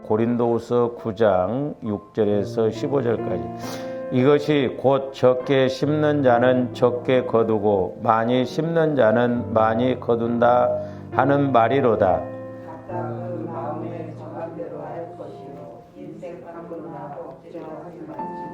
고린도후서 9장 6절에서 15절까지. 이것이 곧 적게 심는 자는 적게 거두고 많이 심는 자는 많이 거둔다 하는 말이로다. 각각 마음에 정한 대로 할 것이요 인생 강론나 걱정하지 말지니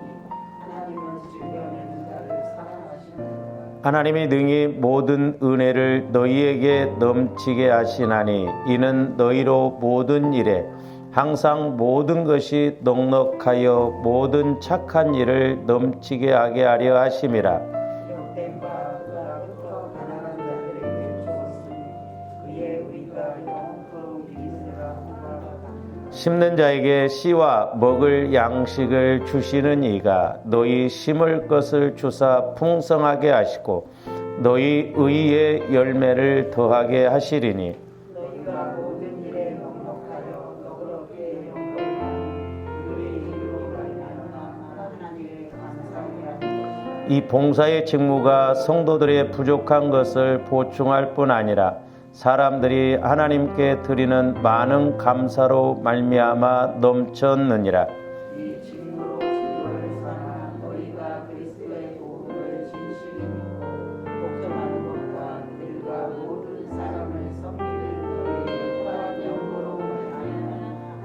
하나님은 즐겨내는 자를 사랑하시느니라. 하나님이 능히 모든 은혜를 너희에게 넘치게 하시나니 이는 너희로 모든 일에 항상 모든 것이 넉넉하여 모든 착한 일을 넘치게 하게 하려 하심이라. 기록된 바 그로부터 가난한 자들에게 주었으니 그의 우리가 영원토록 이기스라 구하라. 심는 자에게 씨와 먹을 양식을 주시는 이가 너희 심을 것을 주사 풍성하게 하시고 너희 의의 열매를 더하게 하시리니 너희가 모든 일에 넉넉하여 너그럽게 영광하니 그의 이름으로 말미암아 하나님께 감사하게 하는 것이라. 이 봉사의 직무가 성도들의 부족한 것을 보충할 뿐 아니라 사람들이 하나님께 드리는 많은 감사로 말미암아 넘쳤느니라. 이 직무로 진로를 삼아 너희가 그리스도의 복음을 진실히 믿고 복종하는 것과 그들과 모든 사람을 섬기는 너희의 또한 영으로 말하여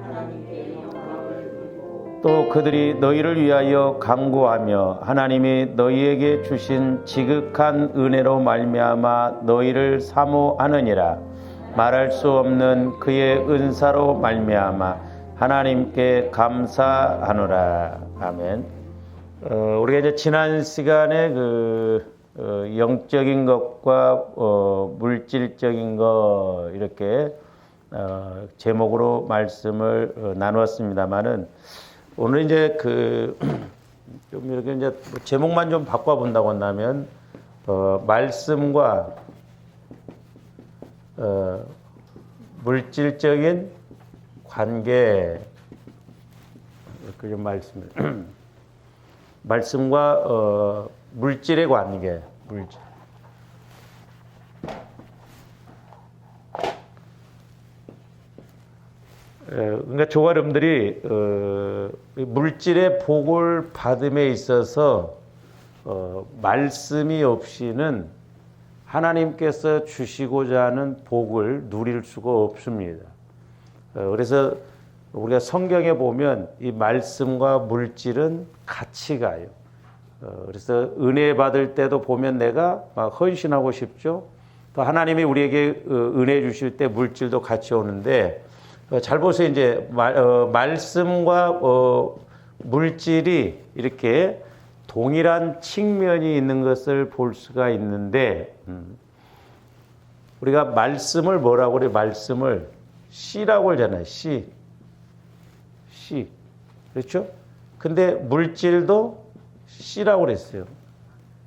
하나님께 영광을 돌리고 또 그들이 너희를 위하여 간구하며 하나님이 너희에게 주신 지극한 은혜로 말미암아 너희를 사모하느니라. 말할 수 없는 그의 은사로 말미암아 하나님께 감사하노라. 아멘. 우리가 이제 지난 시간에 영적인 것과 물질적인 것 이렇게 제목으로 말씀을 나누었습니다만은 오늘 이제 좀 이렇게 이제 제목만 좀 바꿔본다고 한다면 말씀과 물질적인 관계 이렇게 좀 말씀과 물질의 관계 물질. 그러니까 저와 여러분들이 물질의 복을 받음에 있어서 말씀이 없이는 하나님께서 주시고자 하는 복을 누릴 수가 없습니다. 그래서 우리가 성경에 보면 이 말씀과 물질은 같이 가요. 그래서 은혜 받을 때도 보면 내가 막 헌신하고 싶죠. 또 하나님이 우리에게 은혜 주실 때 물질도 같이 오는데 잘 보세요. 이제 말씀과 물질이 이렇게 동일한 측면이 있는 것을 볼 수가 있는데 우리가 말씀을 뭐라고 그래요? 말씀을 씨라고 하잖아요. 씨. 그렇죠? 근데 물질도 씨라고 그랬어요.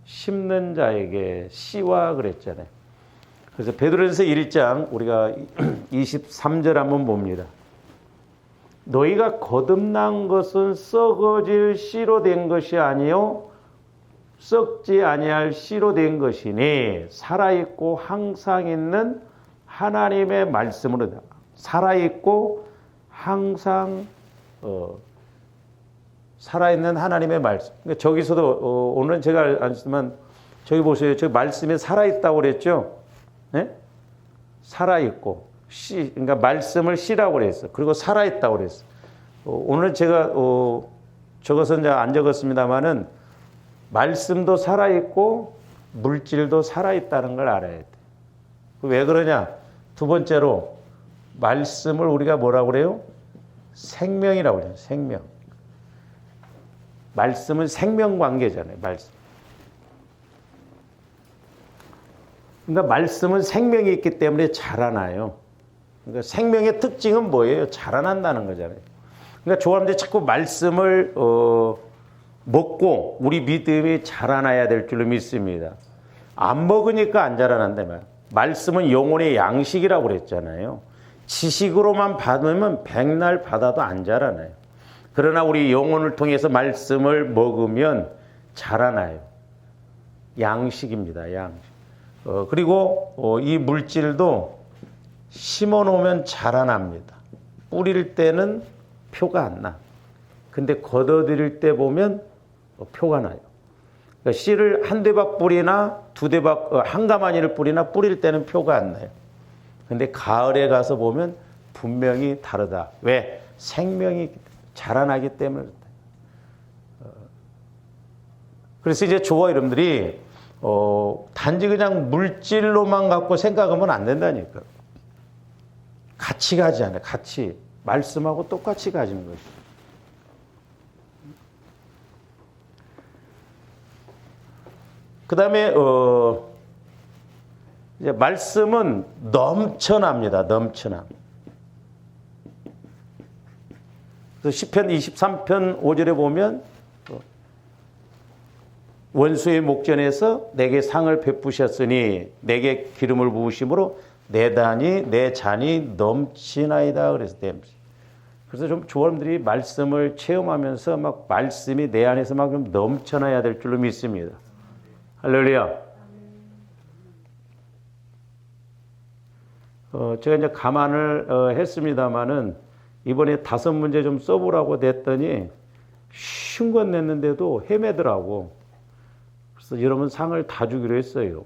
심는 자에게 씨와 그랬잖아요. 그래서 베드로전서 1장 우리가 23절 한번 봅니다. 너희가 거듭난 것은 썩어질 씨로 된 것이 아니요 썩지 아니할 씨로 된 것이니 살아있고 항상 있는 하나님의 말씀으로 살아있고 항상 살아있는 하나님의 말씀. 그러니까 저기서도 오늘은 제가 안 쓰지만 저기 보세요. 저 말씀에 살아있다고 그랬죠. 네? 살아있고 씨, 그러니까 말씀을 씨라고 그랬어. 그리고 살아있다고 그랬어. 오늘 제가 적어서 이제 안 적었습니다만은 말씀도 살아있고 물질도 살아있다는 걸 알아야 돼. 왜 그러냐? 두 번째로 말씀을 우리가 뭐라고 그래요? 생명이라고 그래요. 생명. 말씀은 생명 관계잖아요. 말씀. 그러니까 말씀은 생명이 있기 때문에 자라나요. 그러니까 생명의 특징은 뭐예요? 자라난다는 거잖아요. 그러니까 조합원들이 자꾸 말씀을 먹고 우리 믿음이 자라나야 될 줄로 믿습니다. 안 먹으니까 안 자라난다 말이에요. 말씀은 영혼의 양식이라고 그랬잖아요. 지식으로만 받으면 백날 받아도 안 자라나요. 그러나 우리 영혼을 통해서 말씀을 먹으면 자라나요. 양식입니다. 양식. 그리고 이 물질도 심어놓으면 자라납니다. 뿌릴 때는 표가 안 나. 근데 걷어들일 때 보면 표가 나요. 그러니까 씨를 한 대박 뿌리나 두 대박, 한 가마니를 뿌리나 뿌릴 때는 표가 안 나요. 근데 가을에 가서 보면 분명히 다르다. 왜? 생명이 자라나기 때문에 그렇다. 그래서 이제 조화 여러분들이 단지 그냥 물질로만 갖고 생각하면 안 된다니까. 같이 가지 않아요. 같이. 말씀하고 똑같이 가지는 거죠. 그 다음에, 이제 말씀은 넘쳐납니다. 넘쳐남. 그래서 시편 23편 5절에 보면 원수의 목전에서 내게 상을 베푸셨으니 내게 기름을 부으심으로 내 잔이 넘치나이다. 그래서 좀 조원들이 말씀을 체험하면서 막 말씀이 내 안에서 막 좀 넘쳐나야 될 줄로 믿습니다. 할렐루야. 제가 이제 감안을 했습니다마는 이번에 5문제 좀 써보라고 냈더니 쉬운 건 냈는데도 헤매더라고. 그래서 여러분 상을 다 주기로 했어요.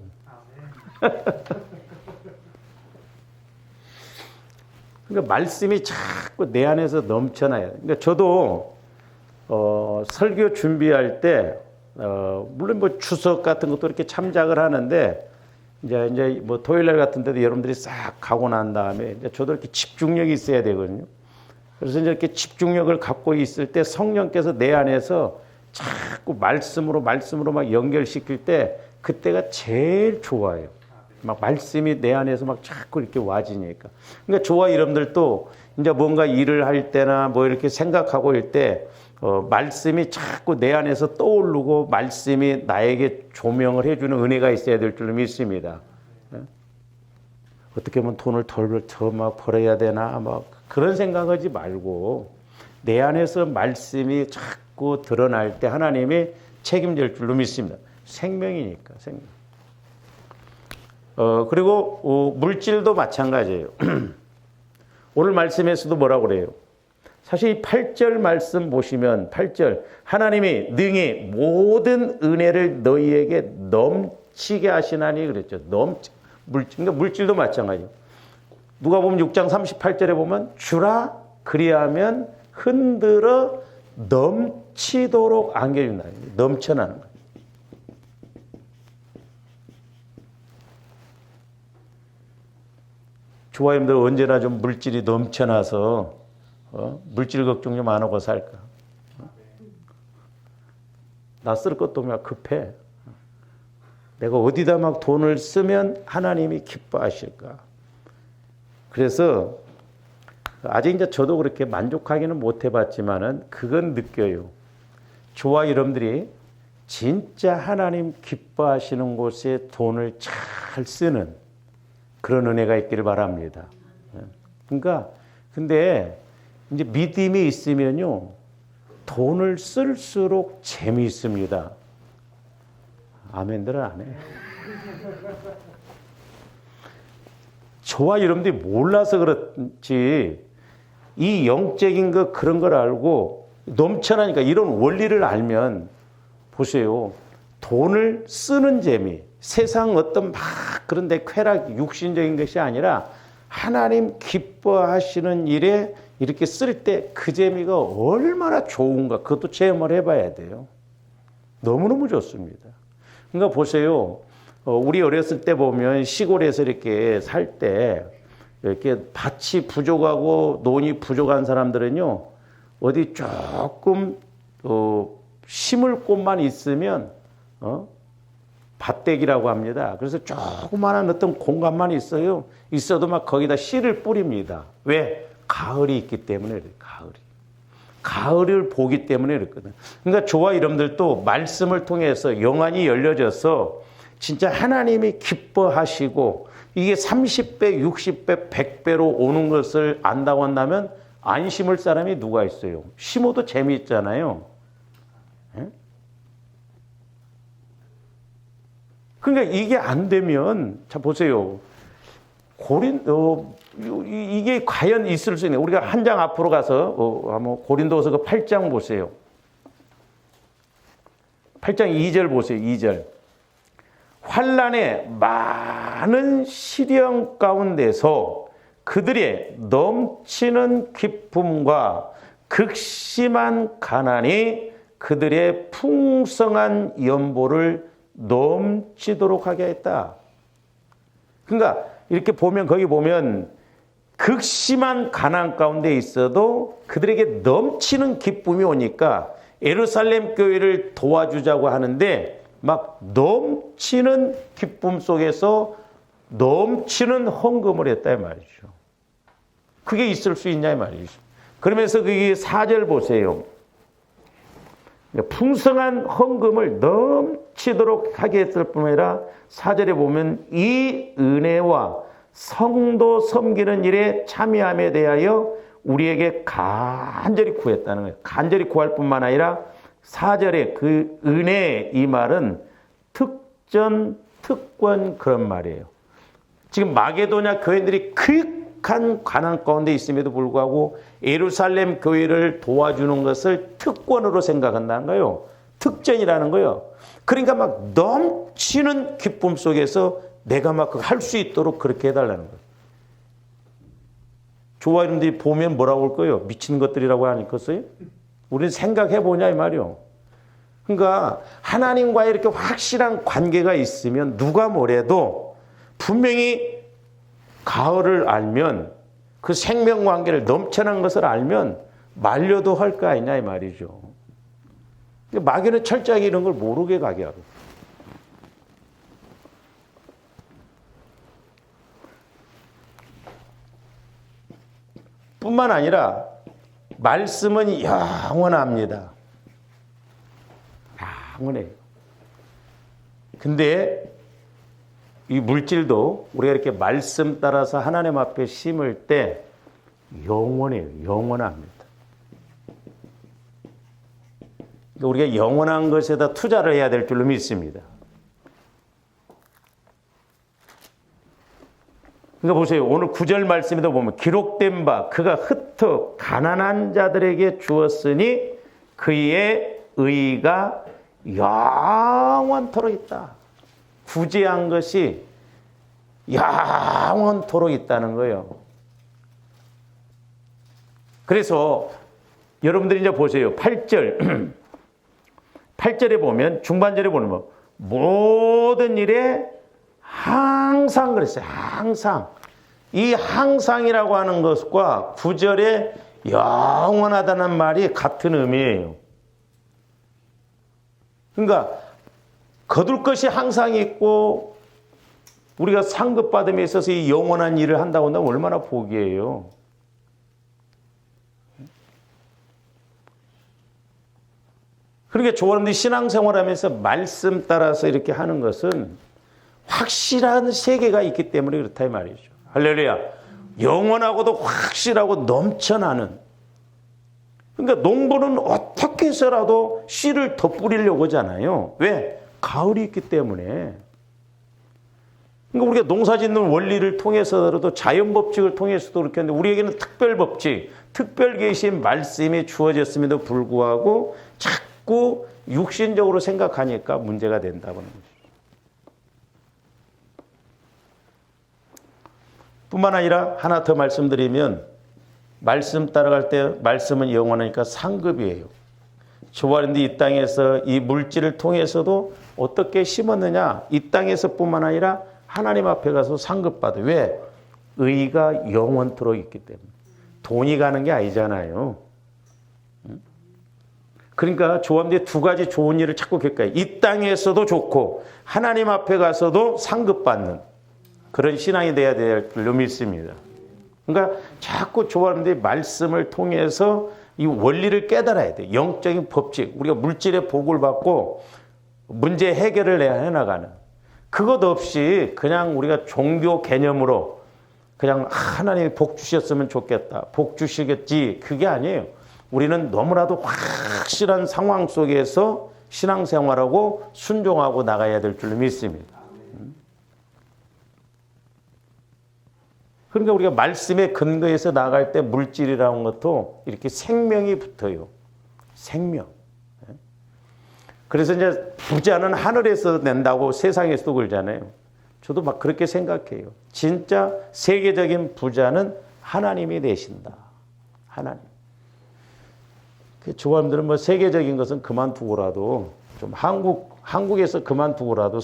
그러니까 말씀이 자꾸 내 안에서 넘쳐나요. 그러니까 저도 설교 준비할 때 물론 뭐 추석 같은 것도 이렇게 참작을 하는데 이제 뭐 토요일날 같은 데도 여러분들이 싹 가고 난 다음에 이제 저도 이렇게 집중력이 있어야 되거든요. 그래서 이제 이렇게 집중력을 갖고 있을 때 성령께서 내 안에서 자꾸 말씀으로 막 연결시킬 때 그때가 제일 좋아요. 막 말씀이 내 안에서 막 자꾸 이렇게 와지니까. 그러니까 저와 여러분들도 이제 뭔가 일을 할 때나 뭐 이렇게 생각하고 일 때 말씀이 자꾸 내 안에서 떠오르고 말씀이 나에게 조명을 해주는 은혜가 있어야 될 줄로 믿습니다. 어떻게 하면 돈을 더 막 벌어야 되나 막 그런 생각하지 말고 내 안에서 말씀이 자꾸 드러날 때 하나님이 책임질 줄로 믿습니다. 생명이니까 생명. 그리고 물질도 마찬가지예요. 오늘 말씀에서도 뭐라고 그래요? 사실 이 8절 말씀 보시면 8절 하나님이 능히 모든 은혜를 너희에게 넘치게 하시나니 그랬죠. 그러니까 물질도 마찬가지예요. 누가 보면 6장 38절에 보면 주라 그리하면 흔들어 넘치도록 안겨준다. 넘쳐나는 거예요. 조화님들 언제나 좀 물질이 넘쳐나서 물질 걱정 좀 안 하고 살까? 나 쓸 것도 막 급해. 내가 어디다 막 돈을 쓰면 하나님이 기뻐하실까? 그래서 아직 이제 저도 그렇게 만족하기는 못 해봤지만은 그건 느껴요. 저와 여러분들이 진짜 하나님 기뻐하시는 곳에 돈을 잘 쓰는 그런 은혜가 있기를 바랍니다. 그러니까 근데 이제 믿음이 있으면요 돈을 쓸수록 재미있습니다. 아멘들은 안 해. 저와 여러분들이 몰라서 그렇지 이 영적인 거 그런 걸 알고 넘쳐나니까 이런 원리를 알면 보세요. 돈을 쓰는 재미, 세상 어떤 막 그런데 쾌락, 육신적인 것이 아니라 하나님 기뻐하시는 일에 이렇게 쓸 때 그 재미가 얼마나 좋은가 그것도 체험을 해봐야 돼요. 너무너무 좋습니다. 그러니까 보세요. 우리 어렸을 때 보면 시골에서 이렇게 살 때 이렇게 밭이 부족하고 논이 부족한 사람들은요 어디 조금 심을 곳만 있으면 밭대기라고 합니다. 그래서 조그마한 어떤 공간만 있어도 막 거기다 씨를 뿌립니다. 왜? 가을이 있기 때문에 그래요. 가을을 보기 때문에 그렇거든. 그러니까 저와 여러분들도 말씀을 통해서 영안이 열려져서 진짜 하나님이 기뻐하시고 이게 30배, 60배, 100배로 오는 것을 안다고 한다면 안 심을 사람이 누가 있어요? 심어도 재미있잖아요. 에? 그러니까 이게 안 되면 자 보세요. 이게 과연 있을 수 있는, 우리가 한 장 앞으로 가서 한번 고린도서 그 8장 보세요. 8장 2절 보세요. 2절. 환난의 많은 시련 가운데서 그들의 넘치는 기쁨과 극심한 가난이 그들의 풍성한 연보를 넘치도록 하게 했다. 그러니까 이렇게 보면, 거기 보면 극심한 가난 가운데 있어도 그들에게 넘치는 기쁨이 오니까 예루살렘 교회를 도와주자고 하는데 막 넘치는 기쁨 속에서 넘치는 헌금을 했다 이 말이죠. 그게 있을 수 있냐 이 말이죠. 그러면서 그게 4절 보세요. 풍성한 헌금을 넘치도록 하게 했을 뿐 아니라 4절에 보면 이 은혜와 성도 섬기는 일에 참여함에 대하여 우리에게 간절히 구했다는 거예요. 간절히 구할 뿐만 아니라 4절에 그 은혜, 이 말은 특전, 특권 그런 말이에요. 지금 마게도냐 교회들이 극한 가난 가운데 있음에도 불구하고 예루살렘 교회를 도와주는 것을 특권으로 생각한다는 거예요. 특전이라는 거예요. 그러니까 막 넘치는 기쁨 속에서 내가 막 할 수 있도록 그렇게 해달라는 거예요. 조화 이름들이 보면 뭐라고 할 거예요? 미친 것들이라고 하니까요. 우리는 생각해보냐 이 말이요. 그러니까 하나님과 이렇게 확실한 관계가 있으면 누가 뭐래도 분명히 가을을 알면, 그 생명관계를 넘쳐난 것을 알면 말려도 할 거 아니냐 이 말이죠. 마귀는 철저하게 이런 걸 모르게 가게 하고. 뿐만 아니라 말씀은 영원합니다. 영원해요. 근데 이 물질도 우리가 이렇게 말씀 따라서 하나님 앞에 심을 때 영원해요. 영원합니다. 우리가 영원한 것에다 투자를 해야 될 줄로 믿습니다. 그러니까 보세요. 오늘 9절 말씀에도 보면 기록된 바 그가 흩어 가난한 자들에게 주었으니 그의 의가 영원토록 있다. 구제한 것이 영원토록 있다는 거예요. 그래서 여러분들이 이제 보세요. 8절 8절에 보면, 중반절에 보면 모든 일에 항상 그랬어요. 항상. 이 항상이라고 하는 것과 9절에 영원하다는 말이 같은 의미예요. 그러니까 거둘 것이 항상 있고 우리가 상급받음에 있어서 이 영원한 일을 한다고 한다면 얼마나 복이에요. 그러니까 조원들이 신앙생활하면서 말씀 따라서 이렇게 하는 것은 확실한 세계가 있기 때문에 그렇다 이 말이죠. 할렐루야. 영원하고도 확실하고 넘쳐나는. 그러니까 농부는 어떻게 해서라도 씨를 더 뿌리려고 하잖아요. 왜? 가을이 있기 때문에. 그러니까 우리가 농사 짓는 원리를 통해서라도, 자연 법칙을 통해서도 그렇게 하는데, 우리에게는 특별 법칙, 특별 계신 말씀이 주어졌음에도 불구하고 자꾸 육신적으로 생각하니까 문제가 된다는 거죠. 뿐만 아니라 하나 더 말씀드리면, 말씀 따라갈 때 말씀은 영원하니까 상급이에요. 조화인데 이 땅에서 이 물질을 통해서도 어떻게 심었느냐, 이 땅에서뿐만 아니라 하나님 앞에 가서 상급받아. 왜? 의가 영원토록 있기 때문에. 돈이 가는 게 아니잖아요. 그러니까 조합대 두 가지 좋은 일을 찾고 계까요. 이 땅에서도 좋고 하나님 앞에 가서도 상급받는 그런 신앙이 돼야 될 줄로 믿습니다. 그러니까 자꾸 조합대 말씀을 통해서 이 원리를 깨달아야 돼. 영적인 법칙, 우리가 물질의 복을 받고 문제 해결을 해나가는, 그것 없이 그냥 우리가 종교 개념으로 그냥 하나님이 복 주셨으면 좋겠다, 복 주시겠지, 그게 아니에요. 우리는 너무나도 확실한 상황 속에서 신앙생활하고 순종하고 나가야 될 줄로 믿습니다. 그러니까 우리가 말씀의 근거에서 나갈 때 물질이라는 것도 이렇게 생명이 붙어요. 생명. 그래서 이제 부자는 하늘에서 낸다고 세상에서도 그러잖아요. 저도 막 그렇게 생각해요. 진짜 세계적인 부자는 하나님이 내신다. 하나님. 조감들은 뭐 세계적인 것은 그만두고라도 좀 한국에서 그만두고라도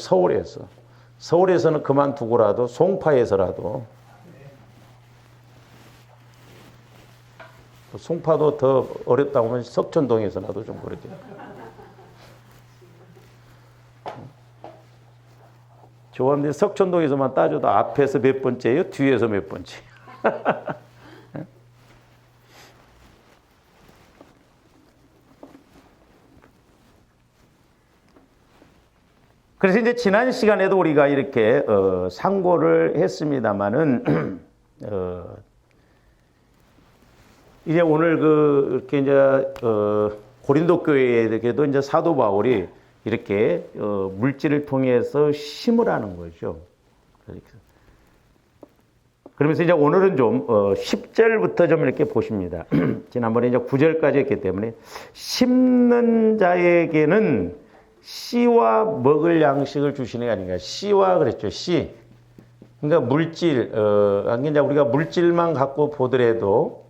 서울에서는 그만두고라도 송파에서라도 송파도 더 어렵다고 하면 석천동에서라도 좀 그렇게. 조감들 석천동에서만 따져도 앞에서 몇 번째예요? 뒤에서 몇 번째? 그래서 이제 지난 시간에도 우리가 이렇게 상고를 했습니다만은 이제 오늘 이렇게 이제 고린도 교회에게도 이제 사도 바울이 이렇게 물질을 통해서 힘을 하는 거죠. 그러면서 이제 오늘은 좀 10절부터 좀 이렇게 보십니다. 지난번에 이제 9절까지 했기 때문에 심는 자에게는 씨와 먹을 양식을 주시는 게 아닌가. 씨와 그랬죠. 씨. 그러니까 물질, 이제 우리가 물질만 갖고 보더라도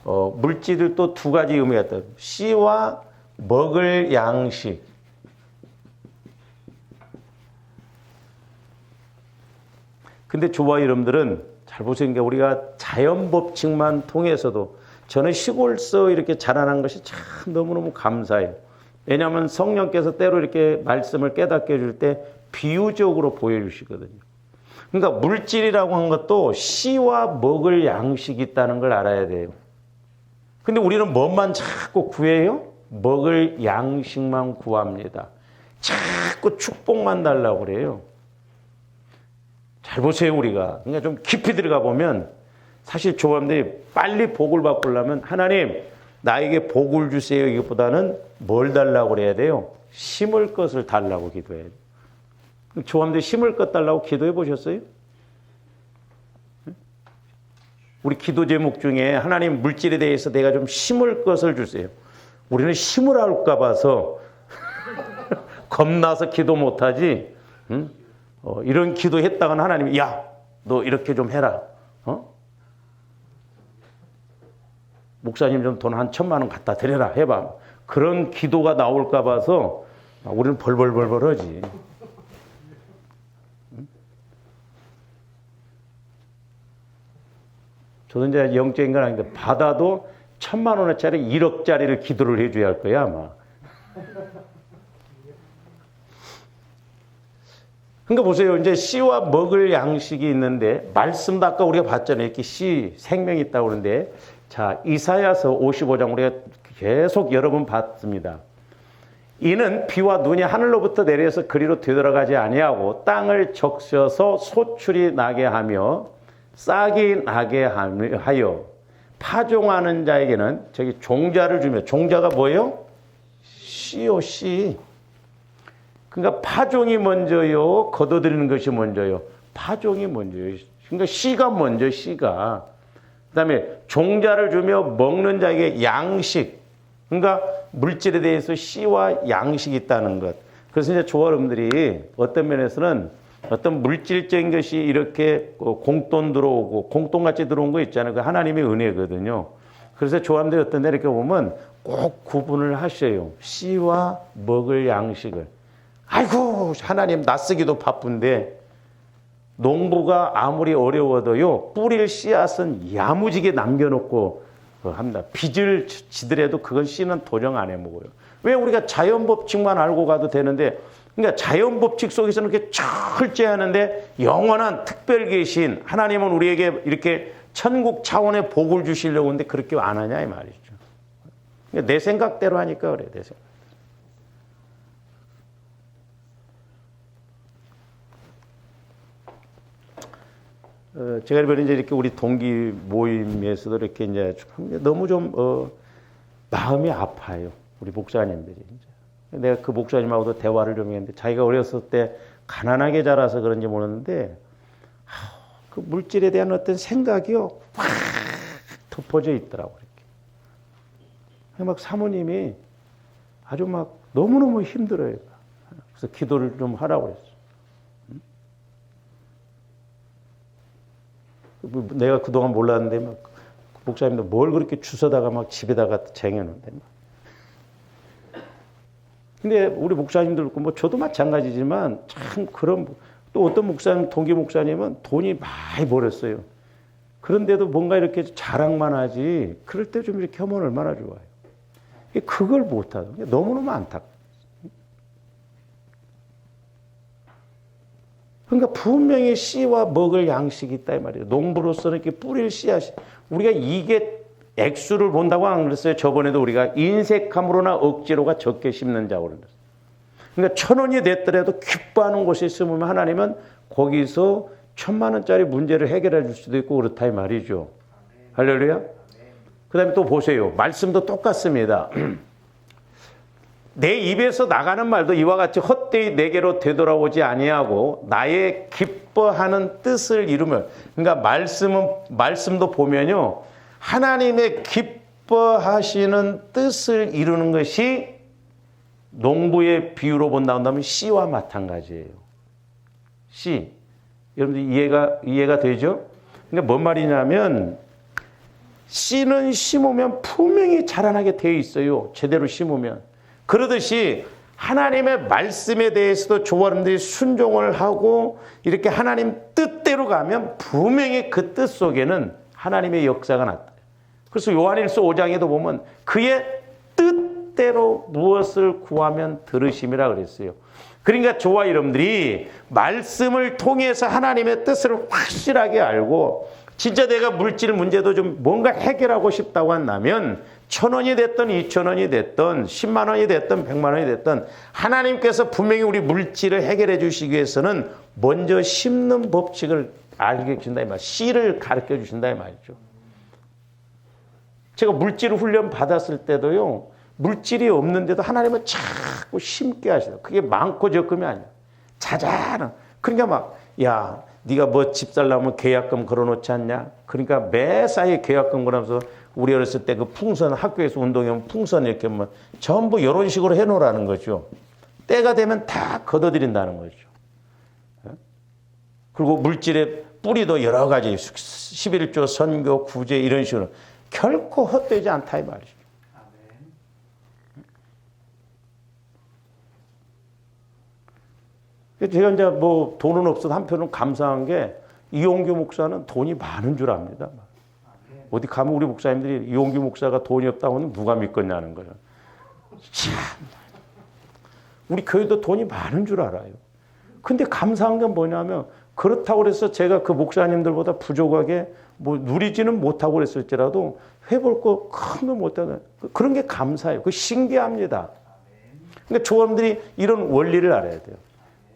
물질을 또 두 가지 의미가 있다. 씨와 먹을 양식. 근데 저와 여러분들은 잘 보세요. 그러니까 우리가 자연 법칙만 통해서도 저는 시골서 이렇게 자라난 것이 참 너무너무 감사해요. 왜냐하면 성령께서 때로 이렇게 말씀을 깨닫게 해줄 때 비유적으로 보여주시거든요. 그러니까 물질이라고 한 것도 씨와 먹을 양식이 있다는 걸 알아야 돼요. 근데 우리는 뭐만 자꾸 구해요? 먹을 양식만 구합니다. 자꾸 축복만 달라고 그래요. 잘 보세요, 우리가. 그러니까 좀 깊이 들어가 보면 사실 조감들이 빨리 복을 바꾸려면 하나님, 나에게 복을 주세요. 이것보다는 뭘 달라고 그래야 돼요? 심을 것을 달라고 기도해야 돼요. 조감들 심을 것 달라고 기도해 보셨어요? 우리 기도 제목 중에 하나님 물질에 대해서 내가 좀 심을 것을 주세요. 우리는 심을 할까 봐서 겁나서 기도 못하지. 이런 기도했다간 하나님이 야, 너 이렇게 좀 해라. 목사님 좀 돈 한 1,000만 원 갖다 드려라 해봐. 그런 기도가 나올까 봐서 우리는 벌벌벌벌 하지. 저도 이제 영적인 건 아닌데 받아도 1,000만 원짜리 1억짜리를 기도를 해줘야 할 거야 아마. 그러니까 보세요. 이제 씨와 먹을 양식이 있는데 말씀도 아까 우리가 봤잖아요. 이렇게 씨 생명이 있다고 그러는데 자 이사야서 55장 우리가 계속 여러 번 봤습니다. 이는 비와 눈이 하늘로부터 내려서 그리로 되돌아가지 아니하고 땅을 적셔서 소출이 나게 하며 싹이 나게 하여 파종하는 자에게는 저기 종자를 주며 종자가 뭐예요? 씨요 씨. 그러니까 파종이 먼저요, 거둬들이는 것이 먼저요. 파종이 먼저요. 그러니까 씨가 먼저 씨가. 그다음에 종자를 주며 먹는 자에게 양식. 그러니까 물질에 대해서 씨와 양식이 있다는 것. 그래서 이제 조화 여러분들이 어떤 면에서는 어떤 물질적인 것이 이렇게 공돈 들어오고 공돈같이 들어온 거 있잖아요. 그 하나님의 은혜거든요. 그래서 조화들이 어떤 데 이렇게 보면 꼭 구분을 하셔요. 씨와 먹을 양식을. 아이고 하나님 낯쓰기도 바쁜데 농부가 아무리 어려워도요 뿌릴 씨앗은 야무지게 남겨놓고 합니다. 빚을 지더라도 그건 씨는 도정 안 해먹어요. 왜 우리가 자연법칙만 알고 가도 되는데 그러니까 자연법칙 속에서는 이렇게 철저하는데 영원한 특별 계신 하나님은 우리에게 이렇게 천국 차원의 복을 주시려고 하는데 그렇게 안 하냐 이 말이죠. 그러니까 내 생각대로 하니까 그래 내 생각. 제가 이제 이렇게 우리 동기 모임에서도 이렇게 이제 너무 좀 마음이 아파요. 우리 목사님들이. 내가 그 목사님하고도 대화를 좀 했는데 자기가 어렸을 때 가난하게 자라서 그런지 모르는데 그 물질에 대한 어떤 생각이요 확 덮어져 있더라고요. 이렇게. 막 사모님이 아주 막 너무너무 힘들어요. 그래서 기도를 좀 하라고 그랬어. 내가 그동안 몰랐는데 막 목사님도 뭘 그렇게 주워다가 막 집에다가 쟁여놓는데 막. 근데 우리 목사님들 뭐 저도 마찬가지지만 참 그런 또 어떤 목사님 동기 목사님은 돈이 많이 벌었어요. 그런데도 뭔가 이렇게 자랑만 하지 그럴 때 좀 이렇게 하면 얼마나 좋아요. 그걸 못하는 게 너무너무 안타까워요. 그러니까 분명히 씨와 먹을 양식이 있다 이 말이에요. 농부로서는 이렇게 뿌릴 씨앗이 우리가 이게 액수를 본다고 안 그랬어요. 저번에도 우리가 인색함으로나 억지로가 적게 심는 자고 그랬어요. 그러니까 1,000원이 됐더라도 기뻐하는 곳에 있으면 하나님은 거기서 1,000,000원짜리 문제를 해결해 줄 수도 있고 그렇다 이 말이죠. 할렐루야. 그 다음에 또 보세요. 말씀도 똑같습니다. 내 입에서 나가는 말도 이와 같이 헛되이 내게로 되돌아오지 아니하고 나의 기뻐하는 뜻을 이루면 그러니까 말씀도 보면요. 하나님의 기뻐하시는 뜻을 이루는 것이 농부의 비유로 본다면 씨와 마찬가지예요. 씨. 여러분들 이해가 되죠? 그러니까 뭔 말이냐면 씨는 심으면 분명히 자라나게 되어 있어요. 제대로 심으면. 그러듯이 하나님의 말씀에 대해서도 조원들이 순종을 하고 이렇게 하나님 뜻대로 가면 분명히 그 뜻 속에는 하나님의 역사가 나타나요. 그래서 요한일서 5장에도 보면 그의 뜻대로 무엇을 구하면 들으심이라 그랬어요. 그러니까 저와 여러분들이 말씀을 통해서 하나님의 뜻을 확실하게 알고 진짜 내가 물질 문제도 좀 뭔가 해결하고 싶다고 한다면 1,000원이 됐든 2,000원이 됐든 10만 원이 됐든 100만 원이 됐든 하나님께서 분명히 우리 물질을 해결해 주시기 위해서는 먼저 심는 법칙을 알게 해주신다 이 말이죠. 씨를 가르쳐 주신다 이 말이죠. 제가 물질 훈련 받았을 때도요. 물질이 없는데도 하나님은 자꾸 심게 하시더라고요. 그게 많고 적음이 아니에요. 자잘한. 그러니까 막 야 네가 뭐 집 살려면 계약금 걸어놓지 않냐. 그러니까 매사에 계약금 걸어서 우리 어렸을 때 그 풍선 학교에서 운동하면 풍선 이렇게 뭐 전부 이런 식으로 해놓으라는 거죠. 때가 되면 다 걷어들인다는 거죠. 그리고 물질의 뿌리도 여러 가지 11조 선교 구제 이런 식으로 결코 헛되지 않다 이 말이죠. 제가 이제 뭐 돈은 없어도 한편은 감사한 게 이용규 목사는 돈이 많은 줄 압니다. 어디 가면 우리 목사님들이 이용규 목사가 돈이 없다고 하면 누가 믿겠냐는 거예요. 참, 우리 교회도 돈이 많은 줄 알아요. 근데 감사한 게 뭐냐면 그렇다고 해서 제가 그 목사님들보다 부족하게 뭐 누리지는 못하고 그랬을지라도 해볼 거 큰 거 못하는 그런 게 감사해요. 그 신기합니다. 그러니까 조원들이 이런 원리를 알아야 돼요.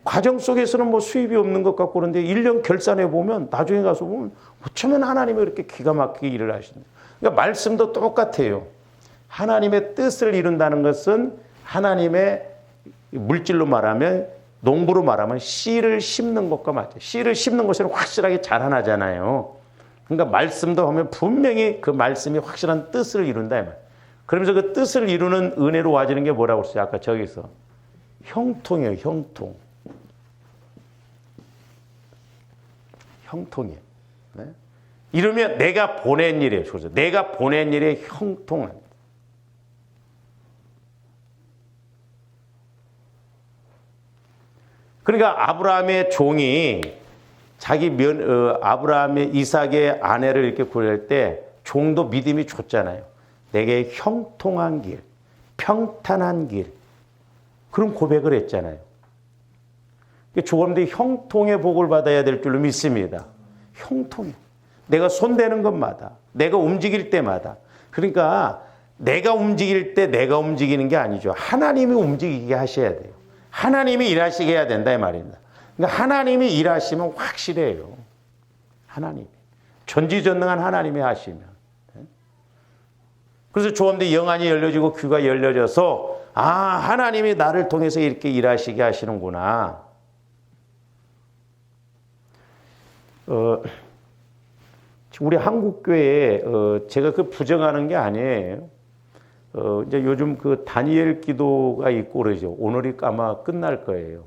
과정 속에서는 뭐 수입이 없는 것 같고 그런데 1년 결산해 보면 나중에 가서 보면 어쩌면 하나님이 이렇게 기가 막히게 일을 하시는. 그러니까 말씀도 똑같아요. 하나님의 뜻을 이룬다는 것은 하나님의 물질로 말하면 농부로 말하면 씨를 심는 것과 맞아요. 씨를 심는 것은 확실하게 자라나잖아요. 그러니까 말씀도 하면 분명히 그 말씀이 확실한 뜻을 이룬다. 이 말. 그러면서 그 뜻을 이루는 은혜로 와지는 게 뭐라고 했어요? 아까 저기서. 형통이에요. 형통. 형통이에요. 네? 이러면 내가 보낸 일이에요. 그래서 내가 보낸 일에 형통합니다. 그러니까 아브라함의 종이 아브라함의 이삭의 아내를 이렇게 구할 때 종도 믿음이 좋잖아요. 내게 형통한 길, 평탄한 길 그런 고백을 했잖아요. 조금도 형통의 복을 받아야 될 줄로 믿습니다. 형통해. 내가 손대는 것마다, 내가 움직일 때마다. 그러니까 내가 움직일 때 내가 움직이는 게 아니죠. 하나님이 움직이게 하셔야 돼요. 하나님이 일하시게 해야 된다 이 말입니다. 그러니까 하나님이 일하시면 확실해요. 하나님이. 전지전능한 하나님이 하시면. 그래서 조금도 영안이 열려지고 귀가 열려져서 하나님이 나를 통해서 이렇게 일하시게 하시는구나. 우리 한국 교회에 제가 그 부정하는 게 아니에요. 이제 요즘 그 다니엘 기도가 있고 그러죠. 오늘이 아마 끝날 거예요.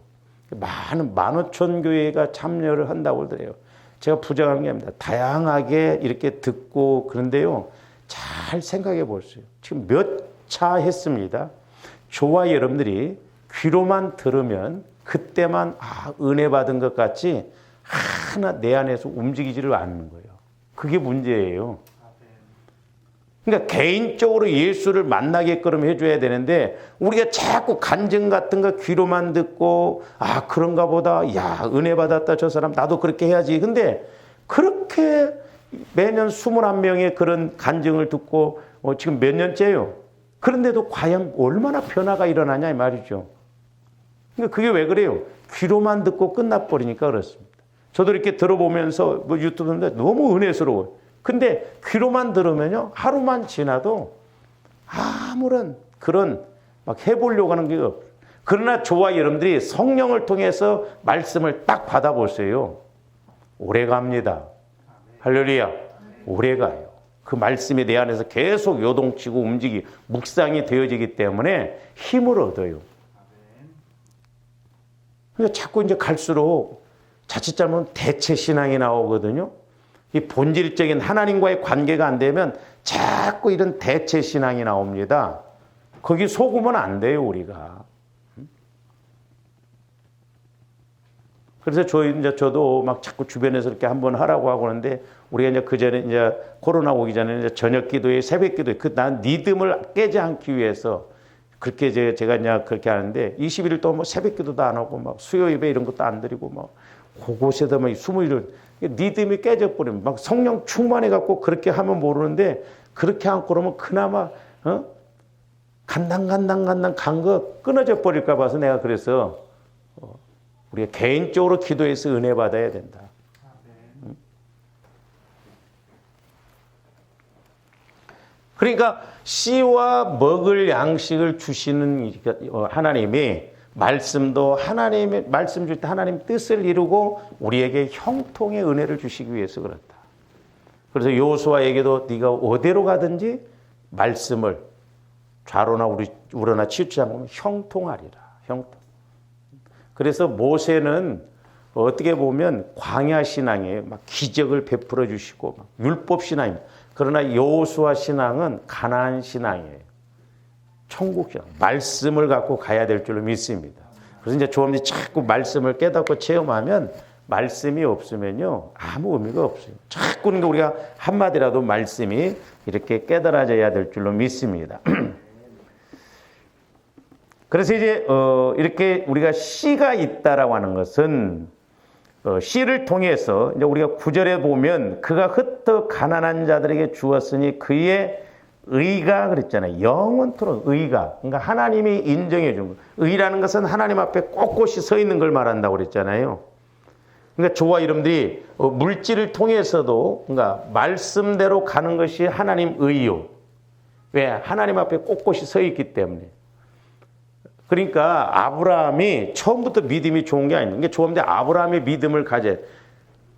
많은 15,000교회가 참여를 한다고 그러더래요. 제가 부정한 게 아닙니다. 다양하게 이렇게 듣고 그런데요. 잘 생각해 보세요. 지금 몇 차 했습니다. 저와 여러분들이 귀로만 들으면 그때만 은혜 받은 것 같이 하나 내 안에서 움직이지를 않는 거예요. 그게 문제예요. 그러니까 개인적으로 예수를 만나게끔 해줘야 되는데 우리가 자꾸 간증 같은 거 귀로만 듣고 그런가 보다. 야 은혜 받았다 저 사람 나도 그렇게 해야지. 근데 그렇게 매년 21명의 그런 간증을 듣고 지금 몇 년째요. 그런데도 과연 얼마나 변화가 일어나냐 이 말이죠. 그러니까 그게 왜 그래요? 귀로만 듣고 끝나버리니까 그렇습니다. 저도 이렇게 들어보면서 유튜브인데 너무 은혜스러워요. 근데 귀로만 들으면요. 하루만 지나도 아무런 그런 막 해보려고 하는 게 없어요. 그러나 저와 여러분들이 성령을 통해서 말씀을 딱 받아보세요. 오래 갑니다. 할렐루야. 오래 가요. 그 말씀이 내 안에서 계속 요동치고 움직이고 묵상이 되어지기 때문에 힘을 얻어요. 그러니까 자꾸 이제 갈수록 자칫 잘못하면 대체 신앙이 나오거든요. 이 본질적인 하나님과의 관계가 안 되면 자꾸 이런 대체 신앙이 나옵니다. 거기 속으면 안 돼요, 우리가. 그래서 저도 막 자꾸 주변에서 이렇게 한번 하라고 하고 하는데 우리가 이제 그 전에 이제 코로나 오기 전에 이제 저녁 기도에 새벽 기도에 난 리듬을 깨지 않기 위해서 그렇게 제가 이제 그렇게 하는데 21일 동안 뭐 새벽 기도도 안 하고 막 수요 예배 이런 것도 안 드리고 막 그곳에다 막 숨을 리듬이 깨져버리면 막 성령 충만해 갖고 그렇게 하면 모르는데 그렇게 않고 그러면 그나마 간당 간 거 끊어져 버릴까 봐서 내가 그래서 우리가 개인적으로 기도해서 은혜 받아야 된다. 그러니까 씨와 먹을 양식을 주시는 하나님이 말씀도 하나님의 말씀 줄 때 하나님 뜻을 이루고 우리에게 형통의 은혜를 주시기 위해서 그렇다. 그래서 여호수아에게도 네가 어디로 가든지 말씀을 좌로나 우로나 치우치지 않으면 형통하리라. 형통. 그래서 모세는 어떻게 보면 광야 신앙이에요. 막 기적을 베풀어 주시고 막 율법 신앙입니다. 그러나 여호수아 신앙은 가나안 신앙이에요. 천국 신앙. 말씀을 갖고 가야 될 줄로 믿습니다. 그래서 이제 조금씩 자꾸 말씀을 깨닫고 체험하면 말씀이 없으면요 아무 의미가 없어요. 자꾸 우리가 한마디라도 말씀이 이렇게 깨달아져야 될 줄로 믿습니다. 그래서 이제 이렇게 우리가 씨가 있다라고 하는 것은 씨를 통해서 이제 우리가 9절에 보면 그가 흩어 가난한 자들에게 주었으니 그의 의가 그랬잖아요. 영원토록 의가. 그러니까 하나님이 인정해 준 거. 의라는 것은 하나님 앞에 꼿꼿이 서 있는 걸 말한다고 그랬잖아요. 그러니까 저와 여러분들이 물질을 통해서도 그러니까 말씀대로 가는 것이 하나님 의요. 왜? 하나님 앞에 꼿꼿이 서 있기 때문에. 그러니까 아브라함이 처음부터 믿음이 좋은 게 아닙니다. 그러니까 좋은데 아브라함의 믿음을 가져.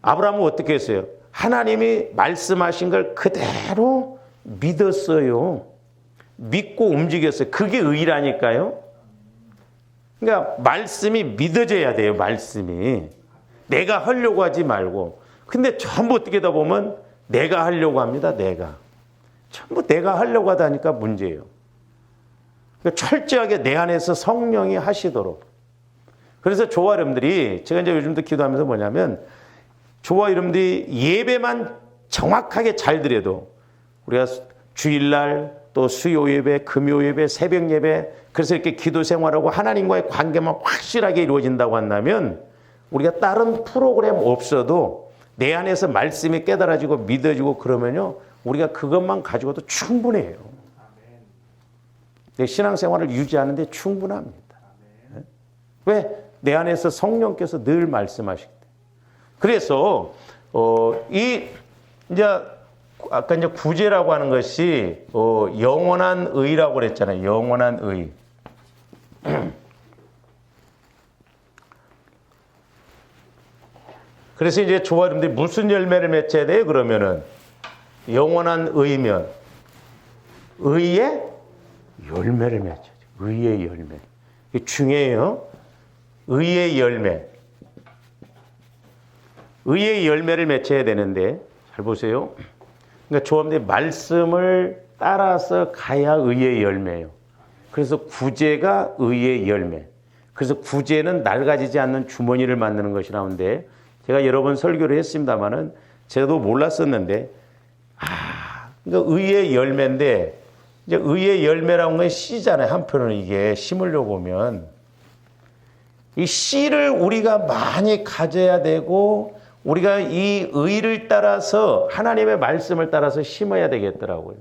아브라함은 어떻게 했어요? 하나님이 말씀하신 걸 그대로 믿었어요. 믿고 움직였어요. 그게 의라니까요. 그러니까 말씀이 믿어져야 돼요. 말씀이. 내가 하려고 하지 말고. 근데 전부 어떻게 하다 보면 내가 하려고 합니다. 내가. 전부 내가 하려고 하다니까 문제예요. 철저하게 내 안에서 성령이 하시도록. 그래서 저와 여러분들이 제가 이제 요즘도 기도하면서 뭐냐면 저와 여러분들이 예배만 정확하게 잘 드려도 우리가 주일날 또 수요 예배, 금요 예배, 새벽 예배 그래서 이렇게 기도 생활하고 하나님과의 관계만 확실하게 이루어진다고 한다면 우리가 다른 프로그램 없어도 내 안에서 말씀이 깨달아지고 믿어지고 그러면요 우리가 그것만 가지고도 충분해요. 내 신앙생활을 유지하는 데 충분합니다. 왜? 내 안에서 성령께서 늘 말씀하시기 때문에. 그래서 이제 아까 이제 구제라고 하는 것이 영원한 의라고 그랬잖아요. 영원한 의. 그래서 이제 저와 여러분들이 무슨 열매를 맺어야 돼요? 그러면은 영원한 의면 의의 열매를 맺죠. 의의 열매. 이게 중요해요. 의의 열매. 의의 열매를 맺혀야 되는데 잘 보세요. 그러니까 조합대 말씀을 따라서 가야 의의 열매예요. 그래서 구제가 의의 열매. 그래서 구제는 낡아지지 않는 주머니를 만드는 것이라는데 제가 여러 번 설교를 했습니다만은 제가도 몰랐었는데 그러니까 의의 열매인데 이제 의의 열매라는 건 씨잖아요. 한편으로는 이게 심으려고 하면 이 씨를 우리가 많이 가져야 되고 우리가 이 의를 따라서 하나님의 말씀을 따라서 심어야 되겠더라고요.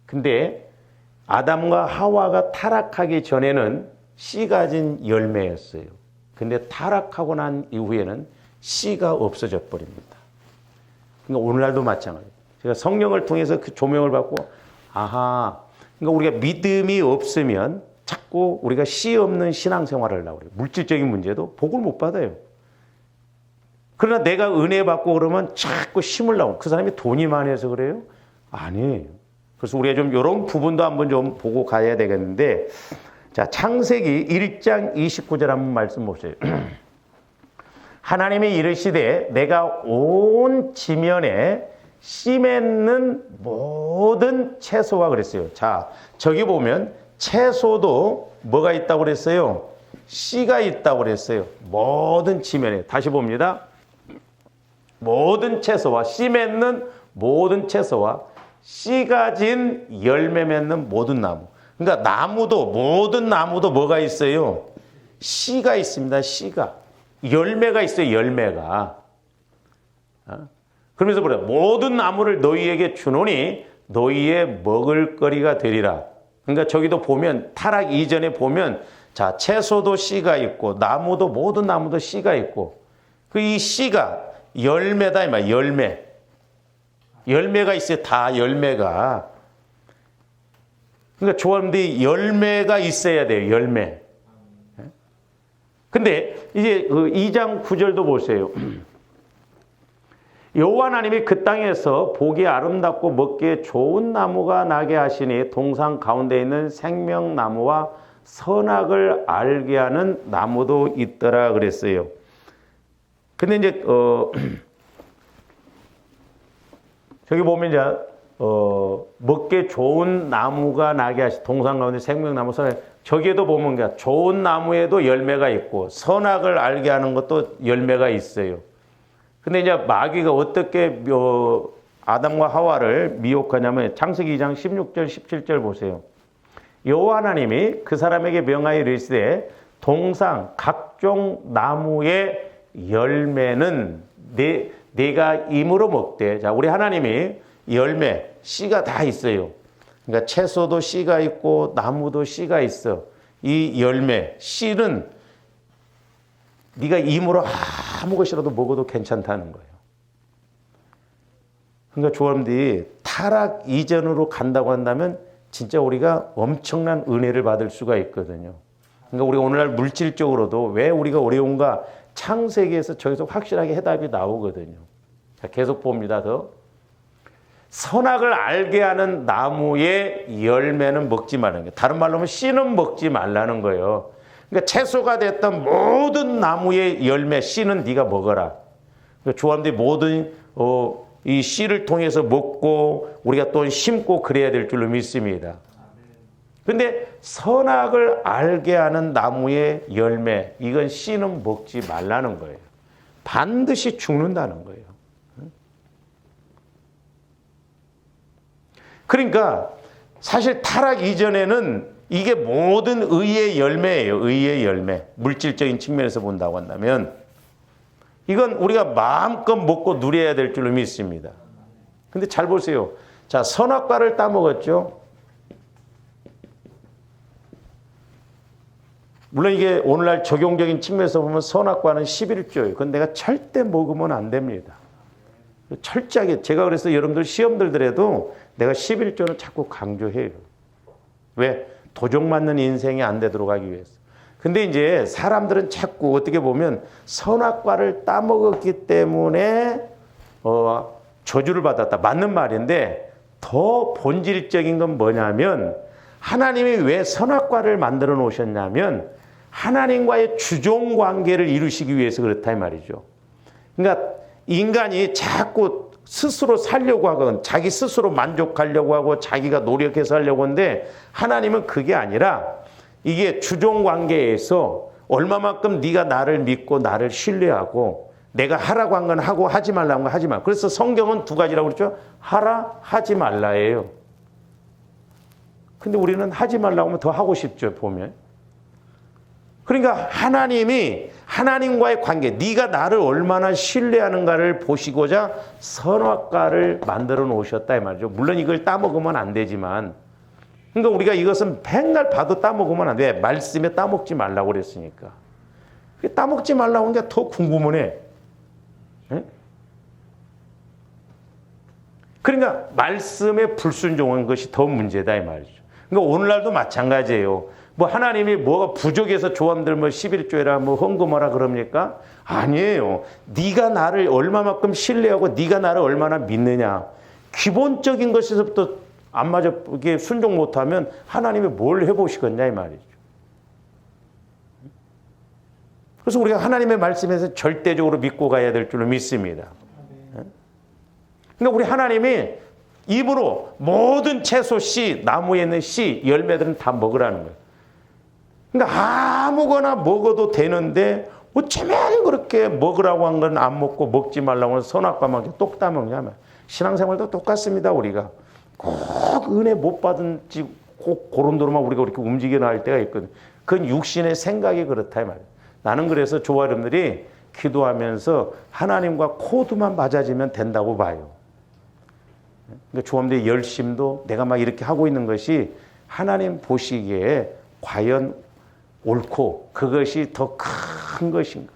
근데 아담과 하와가 타락하기 전에는 씨 가진 열매였어요. 근데 타락하고 난 이후에는 씨가 없어져 버립니다. 그러니까 오늘날도 마찬가지예요. 제가 성령을 통해서 그 조명을 받고 그러니까 우리가 믿음이 없으면 자꾸 우리가 씨 없는 신앙생활을 하려고 그래요. 물질적인 문제도 복을 못 받아요. 그러나 내가 은혜 받고 그러면 자꾸 심으려고. 그 사람이 돈이 많아서 그래요? 아니에요. 그래서 우리가 좀 이런 부분도 한번 좀 보고 가야 되겠는데, 자, 창세기 1장 29절 한번 말씀 보세요. 하나님이 이르시되 내가 온 지면에 씨 맺는 모든 채소와 그랬어요. 자, 저기 보면 채소도 뭐가 있다고 그랬어요? 씨가 있다고 그랬어요. 모든 지면에. 다시 봅니다. 모든 채소와 씨 맺는 모든 채소와 씨 가진 열매 맺는 모든 나무. 그러니까 나무도 모든 나무도 뭐가 있어요? 씨가 있습니다. 씨가. 열매가 있어요. 열매가. 그러면서 그래. 모든 나무를 너희에게 주노니 너희의 먹을거리가 되리라. 그러니까 저기도 보면 타락 이전에 보면 자, 채소도 씨가 있고 나무도 모든 나무도 씨가 있고 그 이 씨가 열매다 이 말. 열매가 있어요. 다 열매가. 그러니까 조합원들이 열매가 있어야 돼요. 열매. 근데 이제 그 2장 9절도 보세요. 여호와 하나님이 그 땅에서 보기 아름답고 먹기에 좋은 나무가 나게 하시니 동산 가운데 있는 생명나무와 선악을 알게 하는 나무도 있더라 그랬어요. 근데 이제 저기 보면 이제 먹기에 좋은 나무가 나게 하시 동산 가운데 생명나무 선악. 저기에도 보면 좋은 나무에도 열매가 있고 선악을 알게 하는 것도 열매가 있어요. 근데 이제 마귀가 어떻게 아담과 하와를 미혹하냐면 창세기 2장 16절 17절 보세요. 여호와 하나님이 그 사람에게 명하여 이르시되 동상 각종 나무의 열매는 네가 임으로 먹되. 자, 우리 하나님이 열매 씨가 다 있어요. 그러니까 채소도 씨가 있고 나무도 씨가 있어. 이 열매 씨는 네가 임으로 아무 것이라도 먹어도 괜찮다는 거예요. 그러니까 조합원들이 타락 이전으로 간다고 한다면 진짜 우리가 엄청난 은혜를 받을 수가 있거든요. 그러니까 우리가 오늘날 물질적으로도 왜 우리가 어려운가 창세기에서 저기서 확실하게 해답이 나오거든요. 자, 계속 봅니다. 더. 선악을 알게 하는 나무의 열매는 먹지 말라는 거예요. 다른 말로 하면 씨는 먹지 말라는 거예요. 그러니까 채소가 됐던 모든 나무의 열매 씨는 네가 먹어라. 그러니까 조합들이 모든 이 씨를 통해서 먹고 우리가 또 심고 그래야 될 줄로 믿습니다. 근데 선악을 알게 하는 나무의 열매 이건 씨는 먹지 말라는 거예요. 반드시 죽는다는 거예요. 그러니까 사실 타락 이전에는 이게 모든 의의 열매예요. 의의 열매. 물질적인 측면에서 본다고 한다면 이건 우리가 마음껏 먹고 누려야 될 줄로 믿습니다. 근데 잘 보세요. 자, 선악과를 따먹었죠. 물론 이게 오늘날 적용적인 측면에서 보면 선악과는 11조예요. 그건 내가 절대 먹으면 안 됩니다. 철저하게 제가 그래서 여러분들 시험 들더라도 내가 11조는 자꾸 강조해요. 왜? 도적 맞는 인생이 안 되도록 하기 위해서. 근데 이제 사람들은 자꾸 어떻게 보면 선악과를 따먹었기 때문에 저주를 받았다. 맞는 말인데 더 본질적인 건 뭐냐면 하나님이 왜 선악과를 만들어 놓으셨냐면 하나님과의 주종 관계를 이루시기 위해서 그렇다 이 말이죠. 그러니까 인간이 자꾸 스스로 살려고 하건 자기 스스로 만족하려고 하고 자기가 노력해서 하려고 하는데 하나님은 그게 아니라 이게 주종 관계에서 얼마만큼 네가 나를 믿고 나를 신뢰하고 내가 하라고 한 건 하고 하지 말라고 한 건 하지 말. 그래서 성경은 두 가지라고 그랬죠. 하라, 하지 말라예요. 근데 우리는 하지 말라고 하면 더 하고 싶죠, 보면. 그러니까 하나님이 하나님과의 관계, 네가 나를 얼마나 신뢰하는가를 보시고자 선악과를 만들어 놓으셨다 이 말이죠. 물론 이걸 따먹으면 안 되지만, 그러니까 우리가 이것은 맨날 봐도 따먹으면 안 돼. 말씀에 따먹지 말라고 그랬으니까. 따먹지 말라고 하는 게 더 궁금하네. 네? 그러니까 말씀에 불순종한 것이 더 문제다 이 말이죠. 그러니까 오늘날도 마찬가지예요. 뭐 하나님이 뭐가 부족해서 조함들 뭐 11조에라 뭐 헌금하라 그럽니까? 아니에요. 네가 나를 얼마만큼 신뢰하고 네가 나를 얼마나 믿느냐. 기본적인 것에서부터 안 맞아 이게 순종 못하면 하나님이 뭘 해보시겠냐 이 말이죠. 그래서 우리가 하나님의 말씀에서 절대적으로 믿고 가야 될 줄로 믿습니다. 그러니까 우리 하나님이 입으로 모든 채소 씨, 나무에 있는 씨, 열매들은 다 먹으라는 거예요. 그러니까 아무거나 먹어도 되는데 어쩌면 그렇게 먹으라고 한 건 안 먹고 먹지 말라고 해서 선악과만 똑 따먹냐면 신앙생활도 똑같습니다. 우리가 꼭 은혜 못 받은지 꼭 그런 도로만 우리가 그렇게 움직여 나갈 때가 있거든요. 그건 육신의 생각이 그렇다 이 말이에요. 나는 그래서 조화 여러분들이 기도하면서 하나님과 코드만 맞아지면 된다고 봐요. 그러니까 조화님들의 열심도 내가 막 이렇게 하고 있는 것이 하나님 보시기에 과연 옳고 그것이 더 큰 것인가.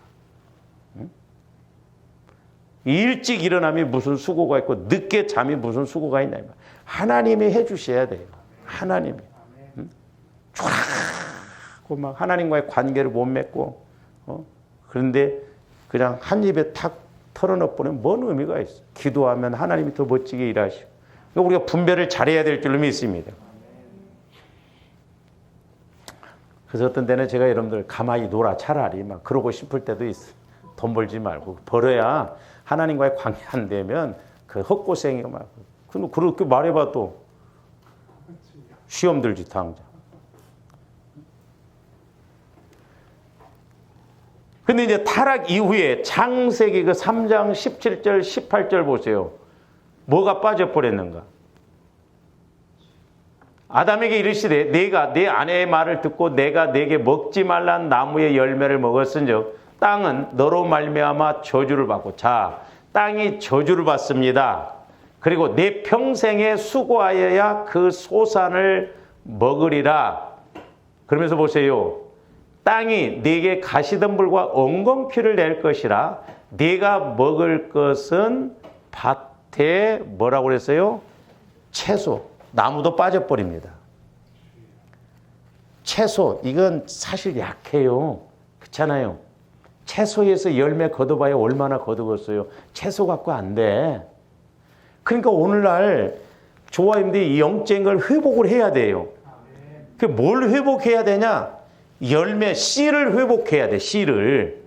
일찍 일어남이 무슨 수고가 있고 늦게 잠이 무슨 수고가 있나. 하나님이 해주셔야 돼요. 하나님이. 쫙 막 하나님과의 관계를 못 맺고 그런데 그냥 한 입에 탁 털어넣어보면 뭔 의미가 있어. 기도하면 하나님이 더 멋지게 일하시고. 그러니까 우리가 분별을 잘해야 될 줄로 믿습니다. 그래서 어떤 때는 제가 여러분들 가만히 놀아 차라리 막 그러고 싶을 때도 있어요. 돈 벌지 말고 벌어야 하나님과의 관계 안 되면 그 헛고생이가 막 그렇게 말해봐도 시험 들지 당장. 근데 이제 타락 이후에 창세기 그 3장 17절 18절 보세요. 뭐가 빠져버렸는가? 아담에게 이르시되 내가 내 아내의 말을 듣고 내가 내게 먹지 말란 나무의 열매를 먹었은즉 땅은 너로 말미암아 저주를 받고 자 땅이 저주를 받습니다. 그리고 내 평생에 수고하여야 그 소산을 먹으리라. 그러면서 보세요. 땅이 네게 가시덤불과 엉겅퀴를 낼 것이라. 네가 먹을 것은 밭에 뭐라고 그랬어요? 채소. 나무도 빠져버립니다. 채소, 이건 사실 약해요. 그렇잖아요. 채소에서 열매 거둬봐야 얼마나 거두겠어요. 채소 갖고 안 돼. 그러니까 오늘날 조화님들이 이 영적인 걸 회복을 해야 돼요. 그 뭘 회복해야 되냐? 열매, 씨를 회복해야 돼, 씨를.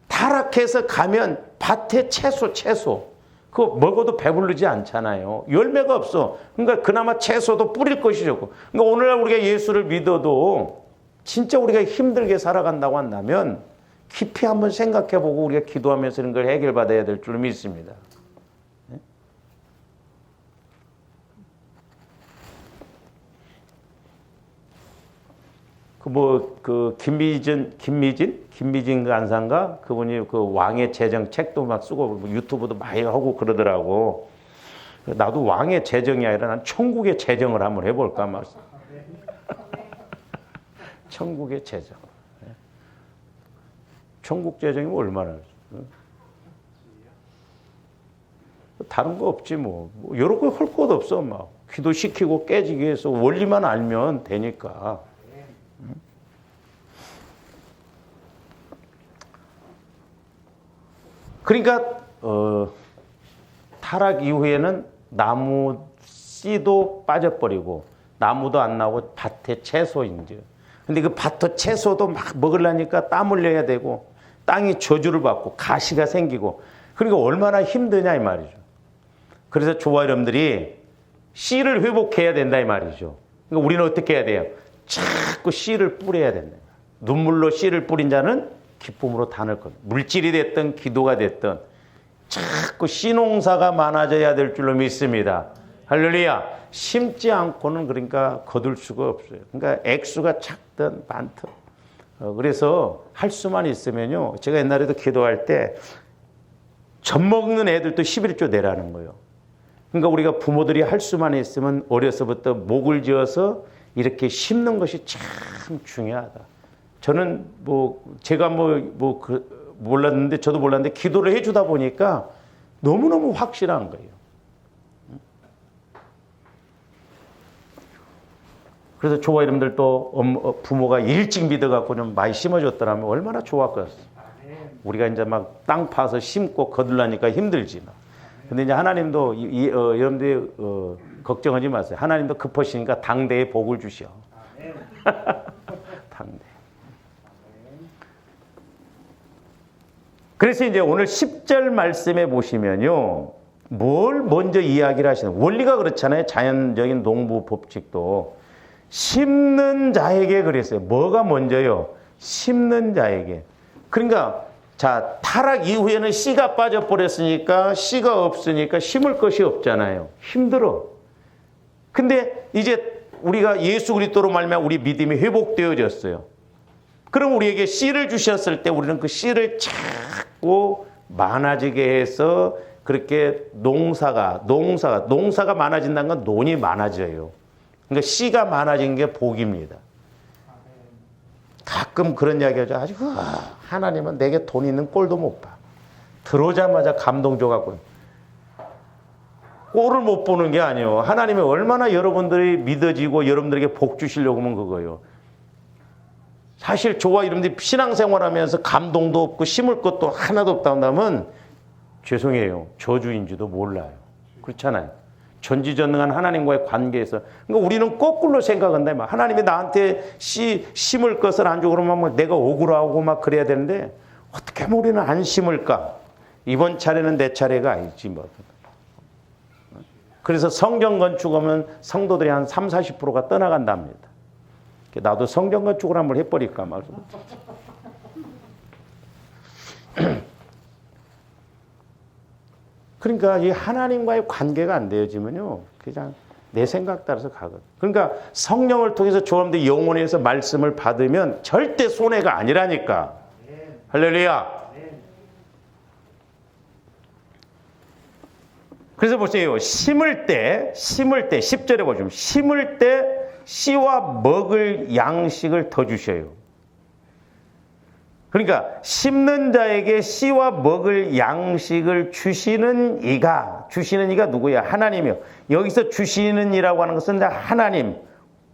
타락해서 가면 밭에 채소. 그거 먹어도 배부르지 않잖아요. 열매가 없어. 그러니까 그나마 채소도 뿌릴 것이 좋고. 그러니까 오늘날 우리가 예수를 믿어도 진짜 우리가 힘들게 살아간다고 한다면 깊이 한번 생각해보고 우리가 기도하면서 이런 걸 해결받아야 될 줄 믿습니다. 김미진 간사인가 그분이 그 왕의 재정 책도 막 쓰고 유튜브도 많이 하고 그러더라고. 나도 왕의 재정이 아니라 난 천국의 재정을 한번 해볼까 말. 천국의 재정. 천국 재정이면 얼마나? 다른 거 없지 뭐. 여러 거 할 것 없어 막. 기도시키고 깨지기 위해서 원리만 알면 되니까. 그러니까 타락 이후에는 나무 씨도 빠져버리고 나무도 안 나오고 밭에 채소인지. 근데 그 밭에 채소도 막 먹으려니까 땀 흘려야 되고 땅이 저주를 받고 가시가 생기고 그러니까 얼마나 힘드냐 이 말이죠. 그래서 조화 여러분들이 씨를 회복해야 된다 이 말이죠. 그러니까 우리는 어떻게 해야 돼요? 자꾸 씨를 뿌려야 된다. 눈물로 씨를 뿌린 자는 기쁨으로 단을 것. 물질이 됐든 기도가 됐든 자꾸 씨 농사가 많아져야 될 줄로 믿습니다. 할렐루야. 심지 않고는 그러니까 거둘 수가 없어요. 그러니까 액수가 작든 많든. 그래서 할 수만 있으면요. 제가 옛날에도 기도할 때 젖 먹는 애들도 11조 내라는 거예요. 그러니까 우리가 부모들이 할 수만 있으면 어려서부터 목을 지어서 이렇게 심는 것이 참 중요하다. 저는 제가 몰랐는데 저도 몰랐는데 기도를 해주다 보니까 너무너무 확실한 거예요. 그래서 조화 여러분들도 부모가 일찍 믿어갖고 좀 많이 심어줬더라면 얼마나 좋았겠어요. 우리가 이제 막 땅 파서 심고 거들라니까 힘들지. 근데 이제 하나님도 여러분들이 걱정하지 마세요. 하나님도 급하시니까 당대에 복을 주셔. 당대. 그래서 이제 오늘 10절 말씀에 보시면요. 뭘 먼저 이야기를 하시는 원리가 그렇잖아요. 자연적인 농부 법칙도. 심는 자에게 그랬어요. 뭐가 먼저요? 심는 자에게. 그러니까 자 타락 이후에는 씨가 빠져버렸으니까 씨가 없으니까 심을 것이 없잖아요. 힘들어. 근데 이제 우리가 예수 그리스도로 말미암아 우리 믿음이 회복되어졌어요. 그럼 우리에게 씨를 주셨을 때 우리는 그 씨를 자꾸 많아지게 해서 그렇게 농사가 많아진다는 건 논이 많아져요. 그러니까 씨가 많아진 게 복입니다. 가끔 그런 이야기 하죠. 하나님은 내게 돈 있는 꼴도 못 봐. 들어오자마자 감동 줘갖고 꼴을 못 보는 게 아니에요. 하나님이 얼마나 여러분들이 믿어지고 여러분들에게 복 주시려고 하면 그거예요. 사실 저와 여러분들이 신앙생활하면서 감동도 없고 심을 것도 하나도 없다 한다면 죄송해요. 저주인지도 몰라요. 그렇잖아요. 전지전능한 하나님과의 관계에서. 그러니까 우리는 거꾸로 생각한다. 하나님이 나한테 심을 것을 안 주고 그러면 내가 억울하고 막 그래야 되는데 어떻게 하면 우리는 안 심을까? 이번 차례는 내 차례가 아니지. 그래서 성경 건축하면 성도들이 한 30-40%가 떠나간답니다. 나도 성경 건축을 한번 해버릴까 막. 그러니까 이 하나님과의 관계가 안 되어지면요, 그냥 내 생각 따라서 가거든. 그러니까 성령을 통해서 조함대 영혼에서 말씀을 받으면 절대 손해가 아니라니까. 할렐루야. 그래서 보세요. 심을 때 10절에 보시면 심을 때 씨와 먹을 양식을 더 주셔요. 그러니까 심는 자에게 씨와 먹을 양식을 주시는 이가 누구야? 하나님이요. 여기서 주시는 이라고 하는 것은 하나님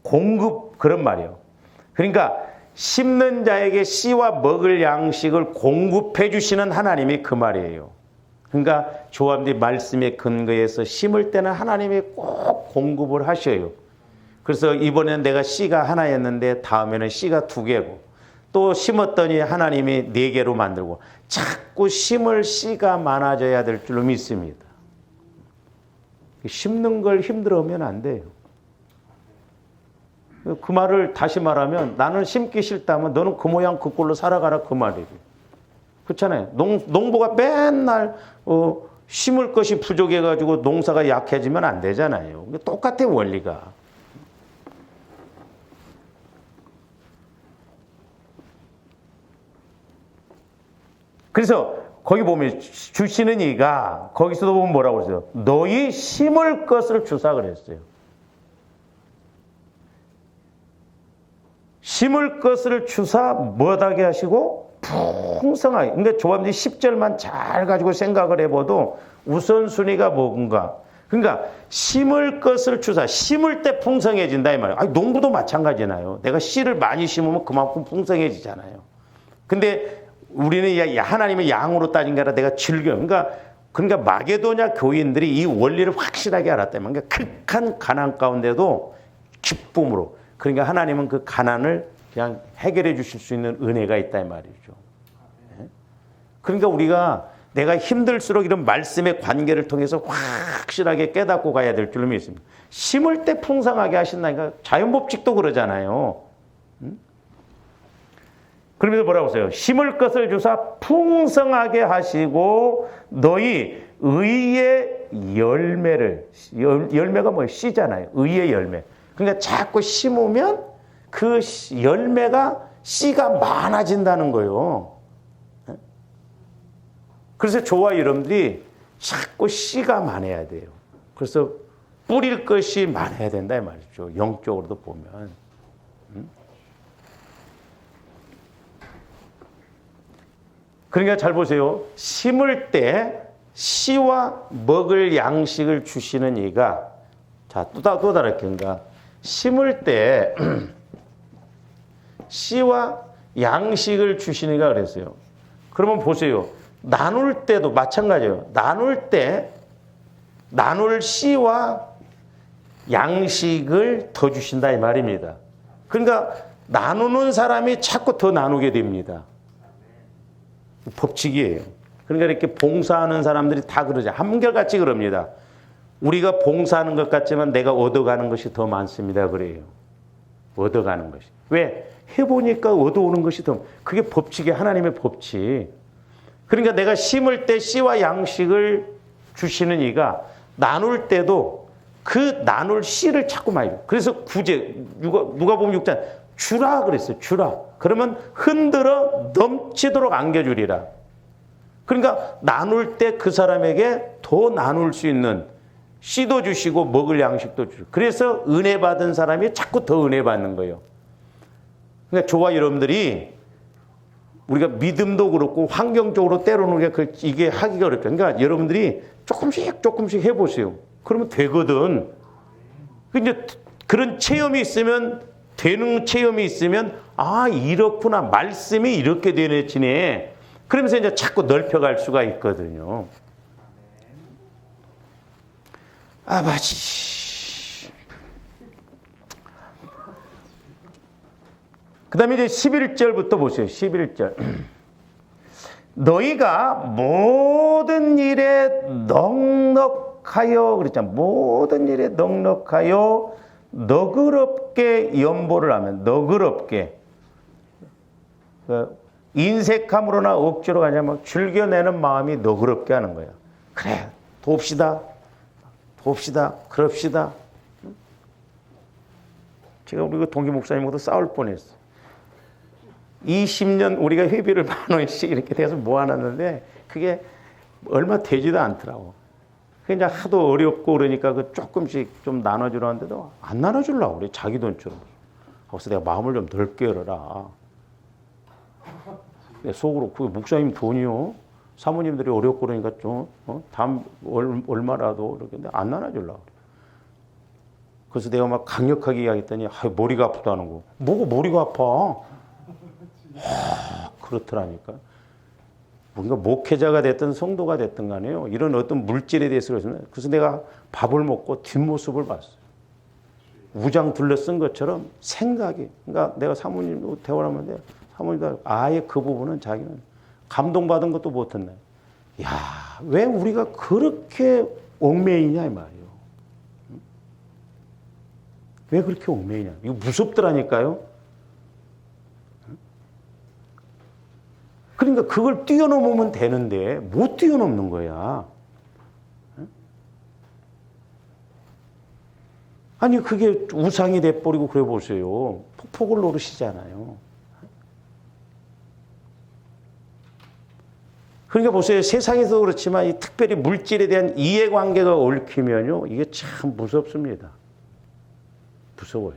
공급 그런 말이에요. 그러니까 심는 자에게 씨와 먹을 양식을 공급해 주시는 하나님이 그 말이에요. 그러니까 조합의 말씀에 근거해서 심을 때는 하나님이 꼭 공급을 하셔요. 그래서 이번에는 내가 씨가 하나였는데 다음에는 씨가 2개고 또 심었더니 하나님이 4개로 만들고 자꾸 심을 씨가 많아져야 될 줄로 믿습니다. 심는 걸 힘들어하면 안 돼요. 그 말을 다시 말하면 나는 심기 싫다면 너는 그 모양 그 꼴로 살아가라 그 말이에요. 그렇잖아요. 농부가 맨날 심을 것이 부족해가지고 농사가 약해지면 안 되잖아요. 똑같아 원리가. 그래서 거기 보면 주시는 이가 거기서도 보면 뭐라고 그랬어요? 너희 심을 것을 주사 그랬어요. 심을 것을 주사 뭐하게 하시고 풍성하게. 그러니까 조합이 10절만 잘 가지고 생각을 해봐도 우선순위가 뭔가. 그러니까 심을 것을 주사. 심을 때 풍성해진다 이 말이에요. 농부도 마찬가지잖아요. 내가 씨를 많이 심으면 그만큼 풍성해지잖아요. 근데 우리는 하나님의 양으로 따진 게 아니라 내가 즐겨. 그러니까 그러니까 마게도냐 교인들이 이 원리를 확실하게 알았다면, 그러니까 극한 가난 가운데도 기쁨으로, 그러니까 하나님은 그 가난을 그냥 해결해 주실 수 있는 은혜가 있다 이 말이죠. 그러니까 우리가 내가 힘들수록 이런 말씀의 관계를 통해서 확실하게 깨닫고 가야 될 줄로 믿습니다. 심을 때 풍성하게 하신다니까. 자연법칙도 그러잖아요. 그러면서 뭐라고 써요? 심을 것을 주사 풍성하게 하시고 너희 의의 열매를, 열매가 뭐예요? 씨잖아요. 의의 열매. 그러니까 자꾸 심으면 그 열매가, 씨가 많아진다는 거예요. 그래서 저와 여러분들이 자꾸 씨가 많아야 돼요. 그래서 뿌릴 것이 많아야 된다 이 말이죠. 영적으로도 보면. 그러니까 잘 보세요. 심을 때 씨와 먹을 양식을 주시는 이가, 자, 또 다르게, 그러니까 심을 때 씨와 양식을 주시는 이가 그랬어요. 그러면 보세요. 나눌 때도 마찬가지예요. 나눌 때 나눌 씨와 양식을 더 주신다 이 말입니다. 그러니까 나누는 사람이 자꾸 더 나누게 됩니다. 법칙이에요. 그러니까 이렇게 봉사하는 사람들이 다 그러죠. 한결같이 그럽니다. 우리가 봉사하는 것 같지만 내가 얻어가는 것이 더 많습니다. 그래요. 얻어가는 것이. 왜? 해보니까 얻어오는 것이 더, 그게 법칙이 하나님의 법칙. 그러니까 내가 심을 때 씨와 양식을 주시는 이가 나눌 때도 그 나눌 씨를 자꾸 많이 줘. 그래서 구제, 누가 보면 6장 주라 그랬어요. 주라. 그러면 흔들어 넘치도록 안겨주리라. 그러니까 나눌 때 그 사람에게 더 나눌 수 있는 씨도 주시고 먹을 양식도 주시고, 그래서 은혜 받은 사람이 자꾸 더 은혜 받는 거예요. 그러니까 저와 여러분들이 우리가 믿음도 그렇고 환경적으로 때로는 이게 하기가 어렵죠. 그러니까 여러분들이 조금씩 해보세요. 그러면 되거든. 근데 그런 체험이 있으면, 되는 체험이 있으면, 아, 이렇구나. 말씀이 이렇게 되네. 그러면서 이제 자꾸 넓혀갈 수가 있거든요. 아버지. 그 다음에 이제 11절부터 보세요. 11절. 너희가 모든 일에 넉넉하여, 그랬잖아. 모든 일에 넉넉하여 너그럽게 연보를 하면, 너그럽게. 인색함으로나 억지로 가냐면 즐겨내는 마음이 너그럽게 하는 거야. 그래, 돕시다. 그럽시다. 제가 우리 그 동기 목사님하고도 싸울 뻔했어. 20년 우리가 회비를 10,000원씩 이렇게 돼서 모아놨는데 그게 얼마 되지도 않더라고. 그게 이제 하도 어렵고 그러니까 그 조금씩 좀 나눠주라는데도 안 나눠주려고 그래. 자기 돈처럼. 그래서 내가 마음을 좀 넓게 열어라. 속으로 그게 목사님 돈이요. 사모님들이 어렵고 그러니까 좀 다음 얼마라도 이렇게 안 나눠주려고 그래. 그래서 내가 막 강력하게 이야기했더니 머리가 아프다는 거. 뭐가 머리가 아파? 그렇더라니까. 우리가 목회자가 됐든 성도가 됐든 간에요. 이런 어떤 물질에 대해서 그래서 내가 밥을 먹고 뒷모습을 봤어요. 우장 둘러쓴 것처럼 생각이. 그러니까 내가 사모님 대화를 하는데 사모님도 아예 그 부분은 자기는 감동받은 것도 못했네. 야, 왜 우리가 그렇게 얽매이냐 이 말이에요. 왜 그렇게 얽매이냐. 이거 무섭더라니까요. 그러니까 그걸 뛰어넘으면 되는데 못 뛰어넘는 거야. 아니 그게 우상이 돼버리고 그래 보세요. 폭폭을 노르시잖아요. 그러니까 보세요. 세상에서 그렇지만 이 특별히 물질에 대한 이해관계가 얽히면요. 이게 참 무섭습니다. 무서워요.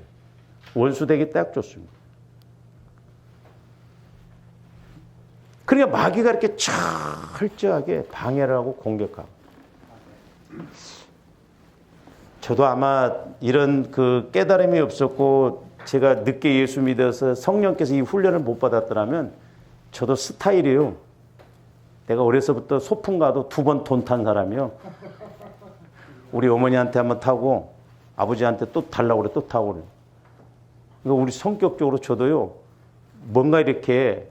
원수 되기 딱 좋습니다. 그러니까 마귀가 이렇게 철저하게 방해를 하고 공격하고. 저도 아마 이런 그 깨달음이 없었고 제가 늦게 예수 믿어서 성령께서 이 훈련을 못 받았더라면 저도 스타일이에요. 내가 어려서부터 소풍 가도 2번 돈 탄 사람이요. 우리 어머니한테 한번 타고 아버지한테 또 달라고 그래, 또 타고 그래. 그러니까 우리 성격적으로 저도요, 뭔가 이렇게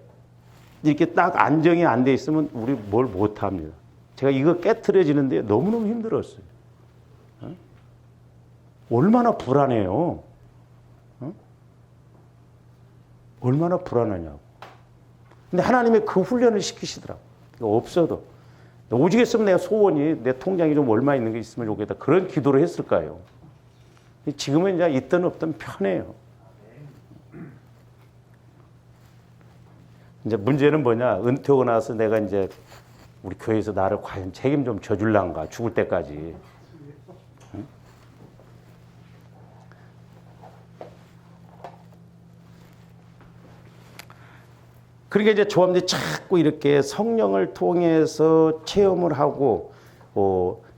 딱 안정이 안 돼 있으면 우리 뭘 못 합니다. 제가 이거 깨트려지는데 너무너무 힘들었어요. 얼마나 불안해요. 얼마나 불안하냐고. 근데 하나님이 그 훈련을 시키시더라고. 없어도. 오죽했으면 내가 소원이 내 통장에 좀 얼마 있는 게 있으면 좋겠다. 그런 기도를 했을까요? 지금은 이제 있든 없든 편해요. 이제 문제는 뭐냐. 은퇴하고 나서 내가 이제 우리 교회에서 나를 과연 책임 좀 져줄란가. 죽을 때까지. 응? 그러니까 이제 조합들이 자꾸 이렇게 성령을 통해서 체험을 하고,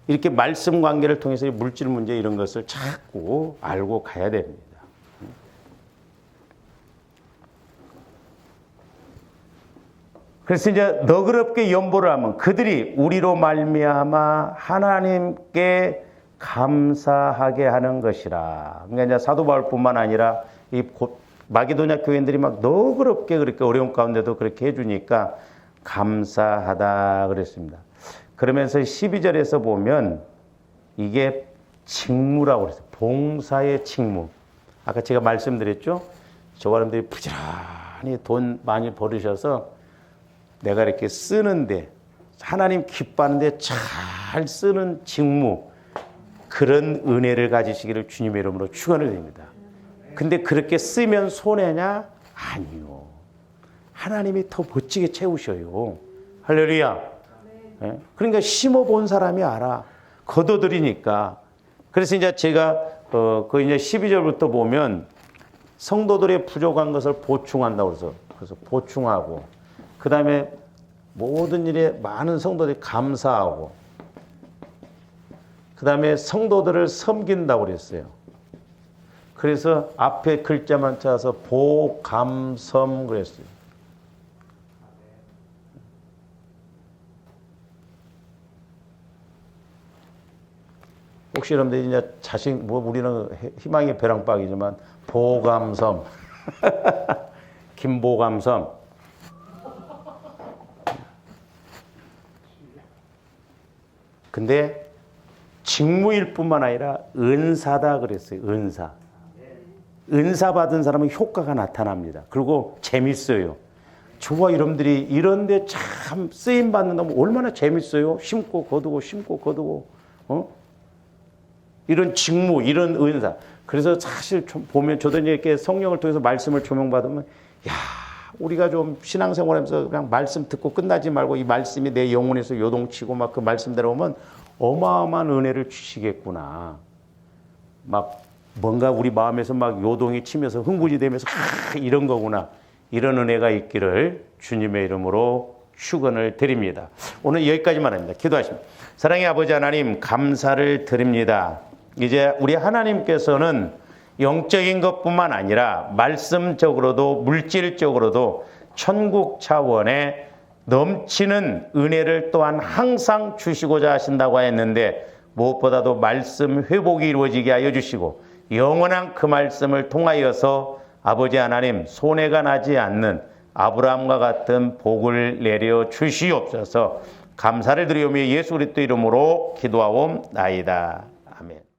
이렇게 말씀 관계를 통해서 물질 문제 이런 것을 자꾸 알고 가야 됩니다. 그래서 이제 너그럽게 연보를 하면 그들이 우리로 말미암아 하나님께 감사하게 하는 것이라. 그러니까 이제 사도 바울뿐만 아니라 이 마게도냐 교인들이 막 너그럽게 그렇게 어려운 가운데도 그렇게 해주니까 감사하다 그랬습니다. 그러면서 12절에서 보면 이게 직무라고 그랬어요. 봉사의 직무. 아까 제가 말씀드렸죠. 저 사람들이 부지런히 돈 많이 벌으셔서 내가 이렇게 쓰는데 하나님 기뻐하는데 잘 쓰는 직무, 그런 은혜를 가지시기를 주님의 이름으로 축원을 드립니다. 근데 그렇게 쓰면 손해냐? 아니요. 하나님이 더 멋지게 채우셔요. 할렐루야. 네. 그러니까 심어본 사람이 알아. 거둬들이니까. 그래서 이제 제가 그 이제 12절부터 보면 성도들의 부족한 것을 보충한다고 그래서 보충하고, 그 다음에 모든 일에 많은 성도들이 감사하고, 그 다음에 성도들을 섬긴다고 그랬어요. 그래서 앞에 글자만 짜서 보감섬 그랬어요. 혹시 여러분들 이제 자신, 우리는 희망의 벼랑박이지만 보감섬, 김보감섬. 근데 직무일 뿐만 아니라 은사다 그랬어요. 은사. 은사 받은 사람은 효과가 나타납니다. 그리고 재밌어요. 저와 여러분들이 이런데 참 쓰임 받는다면 얼마나 재밌어요. 심고 거두고 심고 거두고, 이런 직무, 이런 은사. 그래서 사실 보면 저도 이렇게 성령을 통해서 말씀을 조명받으면, 야, 우리가 좀 신앙생활하면서 그냥 말씀 듣고 끝나지 말고 이 말씀이 내 영혼에서 요동치고 막 그 말씀대로 오면 어마어마한 은혜를 주시겠구나. 막 뭔가 우리 마음에서 막 요동이 치면서 흥분이 되면서 이런 거구나. 이런 은혜가 있기를 주님의 이름으로 축원을 드립니다. 오늘 여기까지만 합니다. 기도하십니다. 사랑의 아버지 하나님, 감사를 드립니다. 이제 우리 하나님께서는 영적인 것뿐만 아니라 말씀적으로도 물질적으로도 천국 차원의 넘치는 은혜를 또한 항상 주시고자 하신다고 했는데, 무엇보다도 말씀 회복이 이루어지게 하여 주시고 영원한 그 말씀을 통하여서 아버지 하나님 손해가 나지 않는 아브라함과 같은 복을 내려 주시옵소서. 감사를 드리오며 예수 그리스도 이름으로 기도하옵나이다. 아멘.